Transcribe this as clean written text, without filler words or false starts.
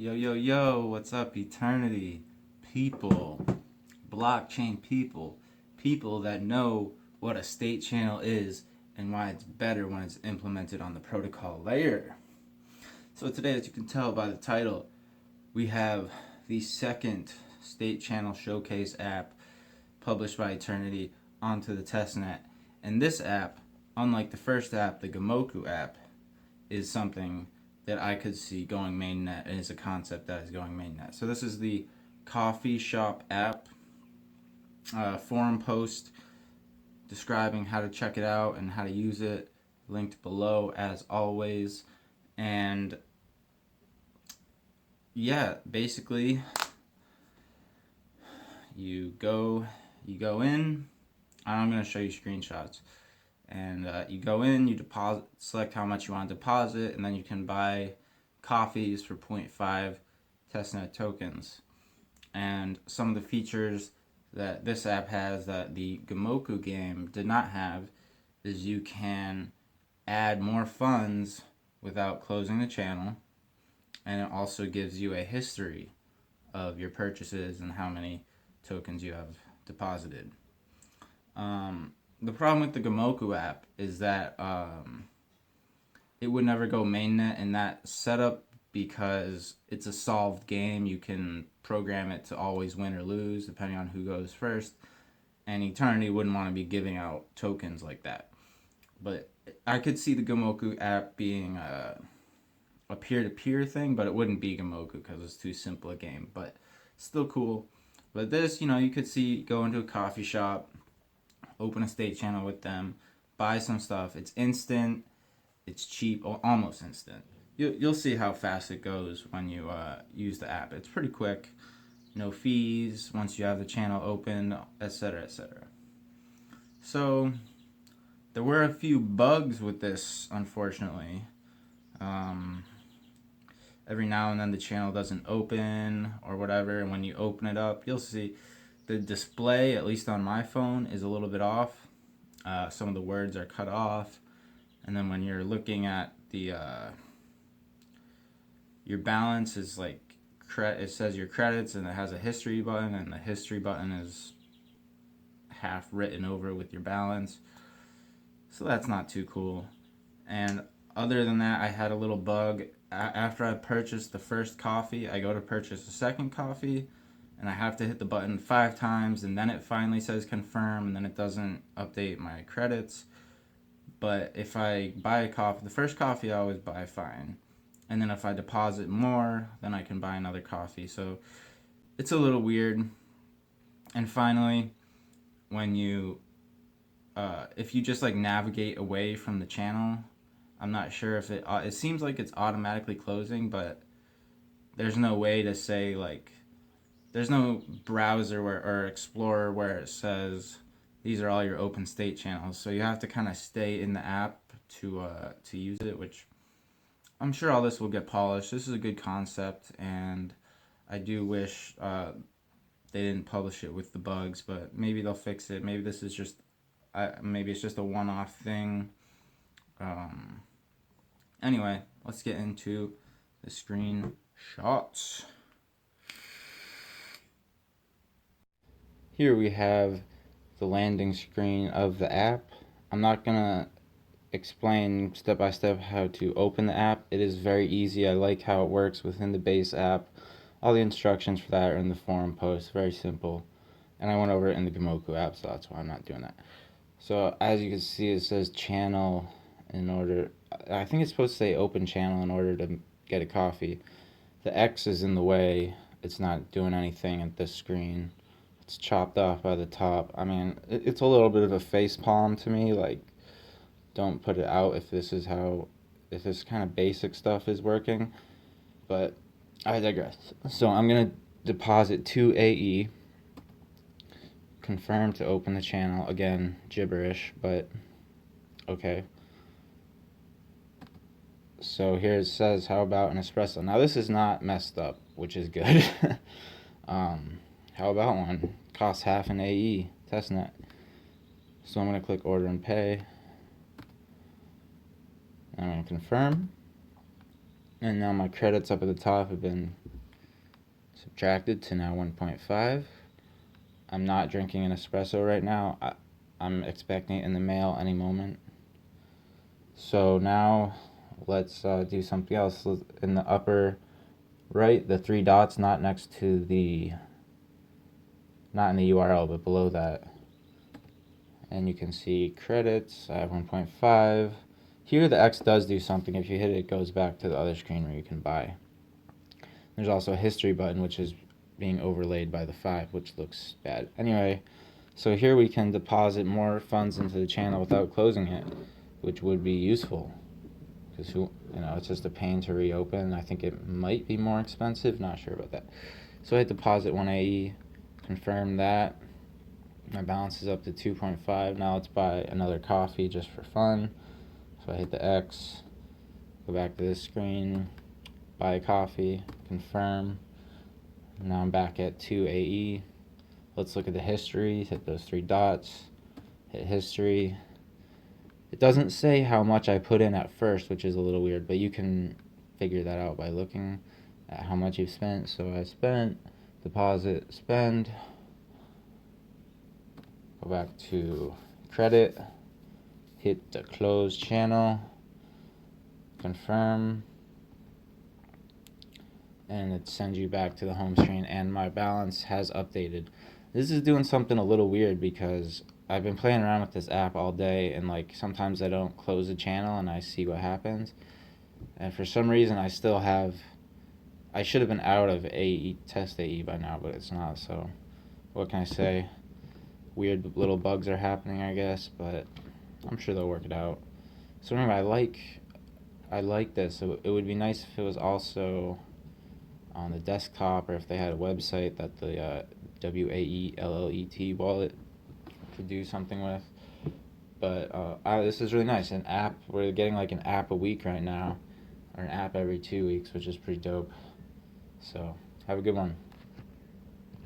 Yo, yo, yo, what's up, Eternity? People, blockchain people, people that know what a state channel is and why it's better when it's implemented on the protocol layer. So, today, as you can tell by the title, we have the second state channel showcase app published by Aeternity onto the Testnet. And this app, unlike the first app, the Gamoku app, is something that I could see going mainnet, and is a concept that is going mainnet. So this is the coffee shop app, forum post describing how to check it out and how to use it, linked below as always. And yeah, basically you go in. I'm going to show you screenshots. And you go in, you deposit, select how much you want to deposit, and then you can buy coffees for 0.5 Testnet tokens. And some of the features that this app has that the Gamoku game did not have is you can add more funds without closing the channel, and it also gives you a history of your purchases and how many tokens you have deposited. The problem with the Gamoku app is that it would never go mainnet in that setup because it's a solved game. You can program it to always win or lose depending on who goes first, and Eternity wouldn't want to be giving out tokens like that. But I could see the Gamoku app being a peer-to-peer thing, but it wouldn't be Gamoku because it's too simple a game, but still cool. But this, you could see go into a coffee shop, open a state channel with them, buy some stuff. It's instant, it's cheap, almost instant. You'll see how fast it goes when you use the app. It's pretty quick, no fees once you have the channel open, etc., etc. So there were a few bugs with this, unfortunately. Every now and then the channel doesn't open or whatever, and when you open it up, you'll see the display, at least on my phone, is a little bit off. Some of the words are cut off, and then when you're looking at the your balance is like it says your credits, and it has a history button, and the history button is half written over with your balance, so that's not too cool. And other than that, I had a little bug after I purchased the first coffee. I go to purchase a second coffee, and I have to hit the button 5 times, and then it finally says confirm, and then it doesn't update my credits. But if I buy a coffee, the first coffee I always buy fine, and then if I deposit more, then I can buy another coffee. So it's a little weird. And finally, when you if you just like navigate away from the channel, I'm not sure if it seems like it's automatically closing, but there's no way to say like, there's no browser or explorer where it says these are all your open state channels. So you have to kind of stay in the app to use it, which I'm sure all this will get polished. This is a good concept, and I do wish they didn't publish it with the bugs, but maybe they'll fix it. Maybe this is just maybe it's just a one-off thing. Anyway, let's get into the screenshots. Here we have the landing screen of the app. I'm not gonna explain step by step how to open the app. It is very easy. I like how it works within the base app. All the instructions for that are in the forum post. Very simple. And I went over it in the Gamoku app, so that's why I'm not doing that. So as you can see, it says channel in order. I think it's supposed to say open channel in order to get a coffee. The X is in the way. It's not doing anything at this screen. It's chopped off by the top. I mean, it's a little bit of a face palm to me. Like, don't put it out if this kind of basic stuff is working. But I digress. So I'm going to deposit 2 AE. Confirm to open the channel. Again, gibberish, but okay. So here it says, how about an espresso? Now this is not messed up, which is good. How about one? Costs half an AE, testnet. So I'm going to click order and pay. I'm going to confirm. And now my credits up at the top have been subtracted to now 1.5. I'm not drinking an espresso right now. I'm expecting it in the mail any moment. So now let's do something else. In the upper right, the 3 dots, not next to the, not in the URL, but below that. And you can see credits. I have 1.5. Here the X does do something. If you hit it, it goes back to the other screen where you can buy. There's also a history button, which is being overlaid by the 5, which looks bad. Anyway, so here we can deposit more funds into the channel without closing it, which would be useful. Because it's just a pain to reopen. I think it might be more expensive. Not sure about that. So I hit deposit 1 AE, confirm that. My balance is up to 2.5. Now let's buy another coffee just for fun. So I hit the X, go back to this screen, buy a coffee, confirm. Now I'm back at 2 AE. Let's look at the history. Hit those 3 dots, hit history. It doesn't say how much I put in at first, which is a little weird, but you can figure that out by looking at how much you've spent. So I spent, deposit, spend. Go back to credit, hit the close channel, confirm, and it sends you back to the home screen, and my balance has updated. This is doing something a little weird because I've been playing around with this app all day, and like sometimes I don't close the channel and I see what happens, and for some reason I still have, I should have been out of test AE by now, but it's not. So what can I say? Weird little bugs are happening, I guess, but I'm sure they'll work it out. So remember, I like this. It would be nice if it was also on the desktop, or if they had a website that the WAELLET wallet could do something with. But this is really nice. An app, we're getting like an app a week right now, or an app every 2 weeks, which is pretty dope. So have a good one.